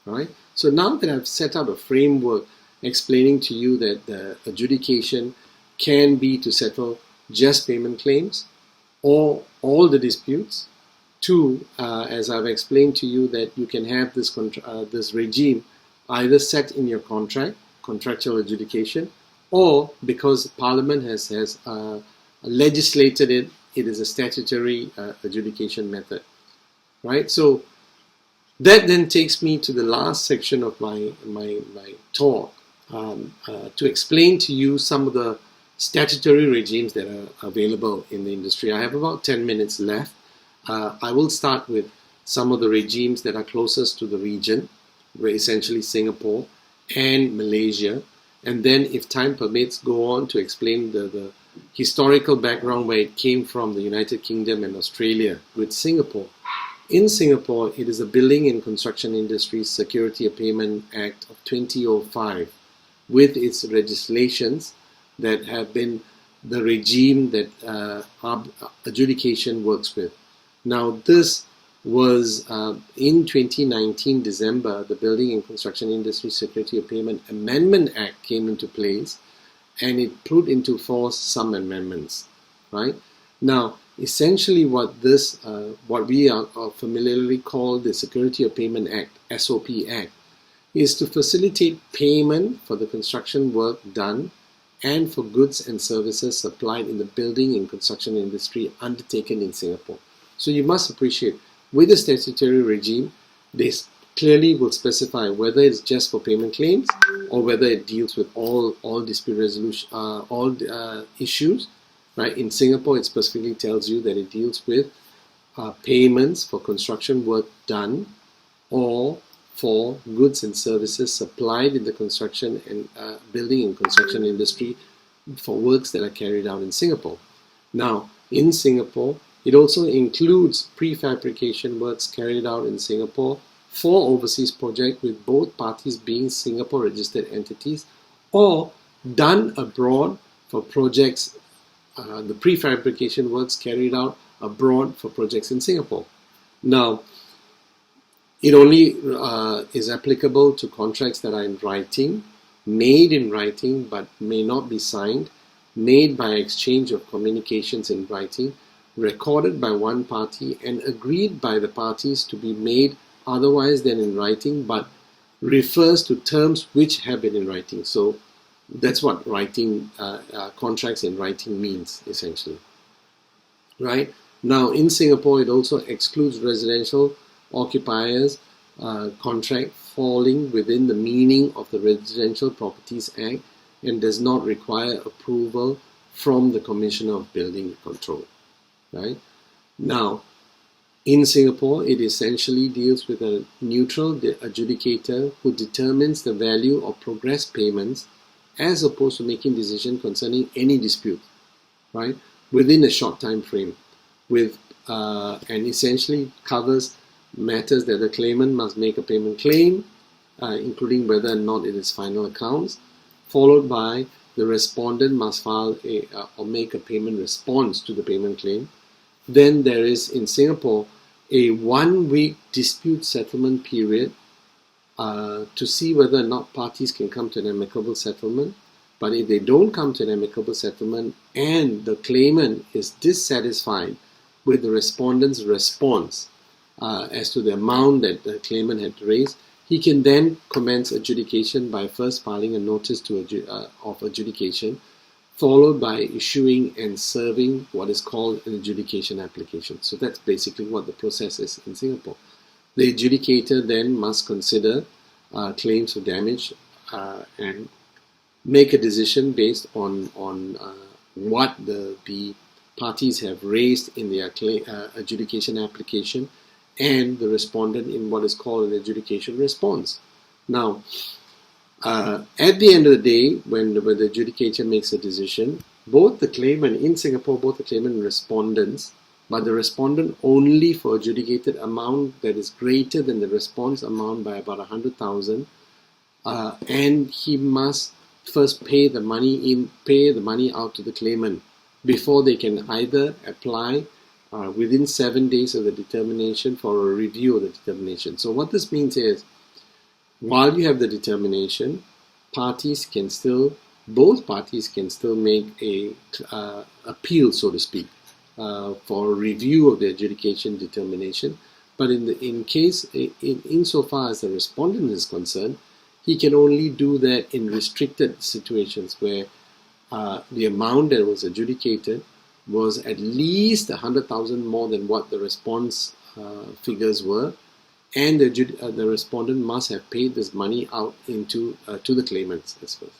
right? So now that I've set out a framework explaining to you that the adjudication can be to settle just payment claims or all the disputes. Two, as I've explained to you, that you can have this this regime either set in your contract, contractual adjudication, or because Parliament has legislated it, it is a statutory adjudication method, right? So that then takes me to the last section of my talk, to explain to you some of the statutory regimes that are available in the industry. I have about 10 minutes left. I will start with some of the regimes that are closest to the region, where essentially Singapore and Malaysia, and then if time permits, go on to explain the historical background where it came from, the United Kingdom and Australia with Singapore. In Singapore, it is the Building and Construction Industries Security of Payment Act of 2005 with its legislations that have been the regime that adjudication works with. Now this was in 2019 December, the Building and Construction Industry Security of Payment Amendment Act came into place, and it put into force some amendments, right? Now essentially what this, what we are familiarly called the Security of Payment Act, SOP Act, is to facilitate payment for the construction work done and for goods and services supplied in the building and construction industry undertaken in Singapore. So you must appreciate, with the statutory regime, they clearly will specify whether it's just for payment claims or whether it deals with all dispute resolution, all issues. Right? In Singapore, it specifically tells you that it deals with payments for construction work done or for goods and services supplied in the construction and building and construction industry for works that are carried out in Singapore. Now, in Singapore, it also includes prefabrication works carried out in Singapore for overseas projects with both parties being Singapore registered entities, or done abroad for projects, the prefabrication works carried out abroad for projects in Singapore. Now, it only is applicable to contracts that are in writing, made in writing but may not be signed, made by exchange of communications in writing, recorded by one party and agreed by the parties to be made otherwise than in writing, but refers to terms which have been in writing. So that's what writing, contracts in writing means, essentially. Right? Now, in Singapore, it also excludes residential occupiers contract falling within the meaning of the Residential Properties Act and does not require approval from the Commissioner of Building Control. Right? Now, in Singapore, it essentially deals with a neutral adjudicator who determines the value of progress payments as opposed to making decisions concerning any dispute, right, within a short time frame, with and essentially covers matters that the claimant must make a payment claim, including whether or not it is final accounts, followed by the respondent must file or make a payment response to the payment claim. Then there is, in Singapore, a 1-week dispute settlement period to see whether or not parties can come to an amicable settlement. But if they don't come to an amicable settlement and the claimant is dissatisfied with the respondent's response as to the amount that the claimant had raised, he can then commence adjudication by first filing a notice of adjudication, followed by issuing and serving what is called an adjudication application. So that's basically what the process is in Singapore. The adjudicator then must consider claims for damage and make a decision based on what the parties have raised in their adjudication application and the respondent in what is called an adjudication response. Now, at the end of the day, when the adjudicator makes a decision, both the claimant in Singapore, both the claimant and respondents, but the respondent only for adjudicated amount that is greater than the response amount by about 100,000, and he must first pay the money out to the claimant before they can either apply within 7 days of the determination for a review of the determination. So what this means is, while you have the determination, both parties can still make a appeal, so to speak, for a review of the adjudication determination. But insofar as the respondent is concerned, he can only do that in restricted situations where the amount that was adjudicated was at least 100,000 more than what the response figures were, and the respondent must have paid this money out to the claimants as well.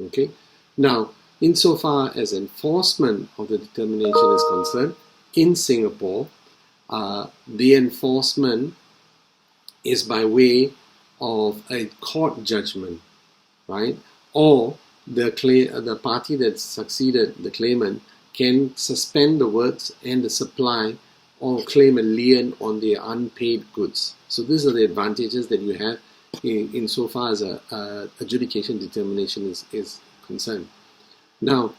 Okay. Now, insofar as enforcement of the determination is concerned, in Singapore, the enforcement is by way of a court judgment, right? Or the party that succeeded, the claimant, can suspend the works and the supply or claim a lien on their unpaid goods. So these are the advantages that you have insofar as a adjudication determination is concerned. Now,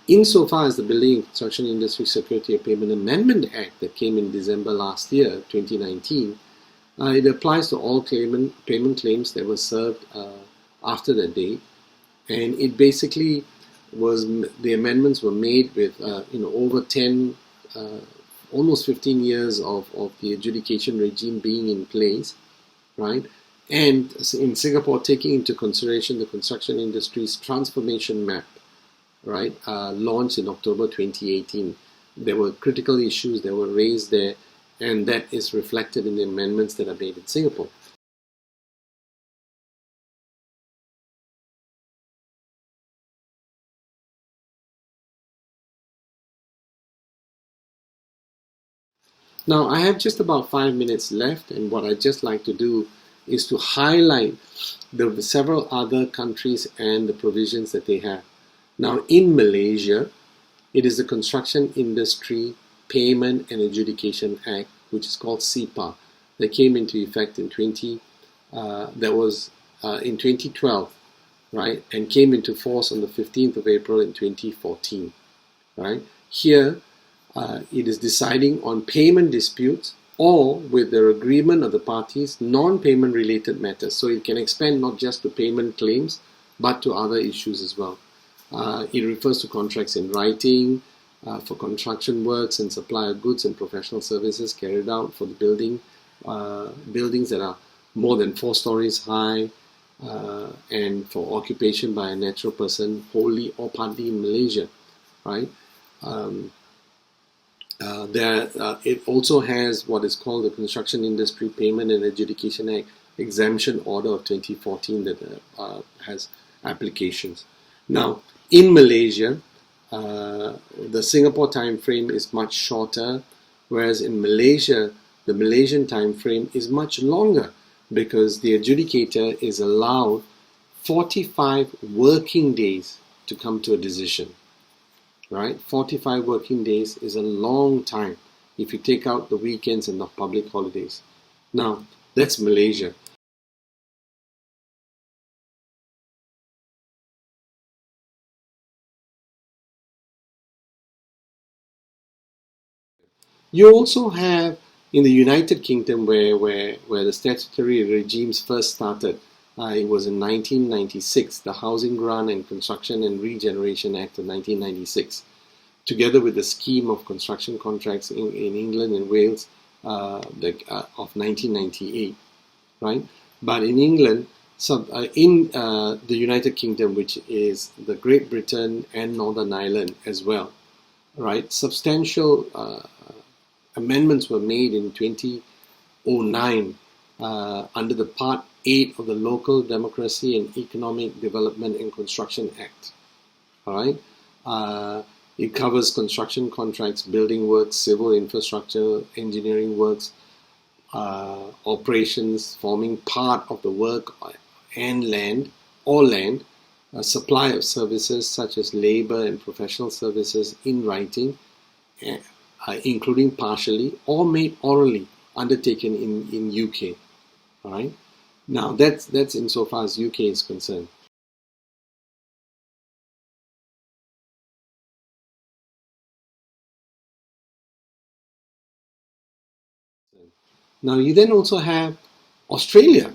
insofar as the Building and Construction Industry Security of Payment Amendment Act that came in December last year, 2019, it applies to all payment claims that were served after that date, and it basically the amendments were made with over 10, almost 15 years of the adjudication regime being in place, right? And in Singapore, taking into consideration the construction industry's transformation map, right, launched in October 2018. There were critical issues that were raised there, and that is reflected in the amendments that are made in Singapore. Now, I have just about 5 minutes left, and what I'd just like to do is to highlight the several other countries and the provisions that they have. Now, in Malaysia, it is the Construction Industry Payment and Adjudication Act, which is called CIPA, that came into effect in 2012, right, and came into force on the 15th of April in 2014, right. Here, it is deciding on payment disputes or, with the agreement of the parties, non-payment related matters. So it can expand not just to payment claims, but to other issues as well. It refers to contracts in writing for construction works and supply of goods and professional services carried out for the buildings that are more than 4 stories high, and for occupation by a natural person wholly or partly in Malaysia, right? It also has what is called the Construction Industry Payment and Adjudication Act Exemption Order of 2014 that has applications. Now, in Malaysia, the Singapore time frame is much shorter, whereas in Malaysia, the Malaysian time frame is much longer, because the adjudicator is allowed 45 working days to come to a decision. Right? 45 working days is a long time if you take out the weekends and the public holidays. Now, that's Malaysia. You also have in the United Kingdom, where the statutory regimes first started. It was in 1996, the Housing Grant and Construction and Regeneration Act of 1996. Together with the scheme of construction contracts in England and Wales of 1998, right? But in England, in the United Kingdom, which is the Great Britain and Northern Ireland as well, right? Substantial amendments were made in 2009 under the Part 8 of the Local Democracy and Economic Development and Construction Act, all right? It covers construction contracts, building works, civil infrastructure, engineering works, operations forming part of the work and land, supply of services such as labor and professional services in writing, including partially or made orally, undertaken in UK. All right. Now that's insofar as UK is concerned. Now you then also have Australia,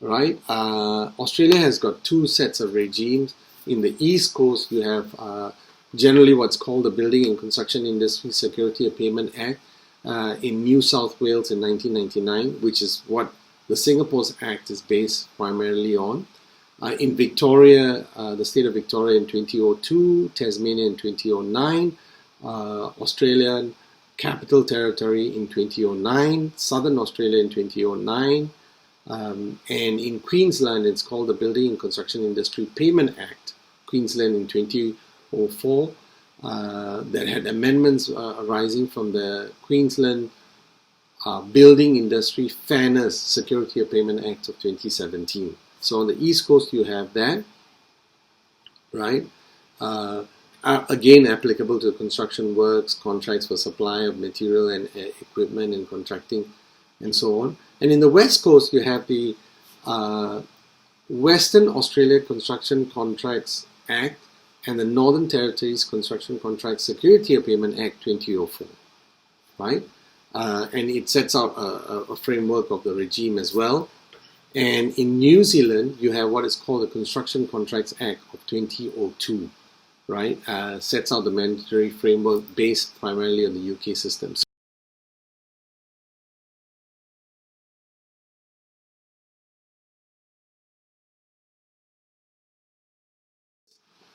right? Australia has got two sets of regimes. In the East Coast, you have generally what's called the Building and Construction Industry Security of Payment Act in New South Wales in 1999, which is what the Singapore's Act is based primarily on. In Victoria, the state of Victoria in 2002, Tasmania in 2009, Australian Capital Territory in 2009, Southern Australia in 2009, and in Queensland it's called the Building and Construction Industry Payment Act, Queensland in 2004, that had amendments arising from the Queensland Building Industry Fairness Security of Payment Act of 2017. So on the East Coast you have that, right? Again applicable to construction works, contracts for supply of material and equipment and contracting and so on. And in the West Coast you have the Western Australia Construction Contracts Act and the Northern Territories Construction Contract Security of Payment Act 2004, right? And it sets out a framework of the regime as well. And in New Zealand, you have what is called the Construction Contracts Act of 2002, right? Sets out the mandatory framework based primarily on the UK system.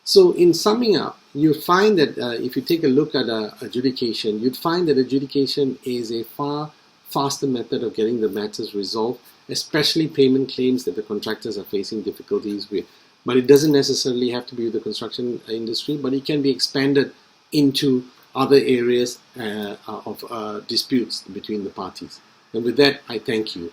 So in summing up, you find that if you take a look at adjudication, you'd find that adjudication is a far faster method of getting the matters resolved, especially payment claims that the contractors are facing difficulties with. But it doesn't necessarily have to be with the construction industry, but it can be expanded into other areas of disputes between the parties. And with that, I thank you.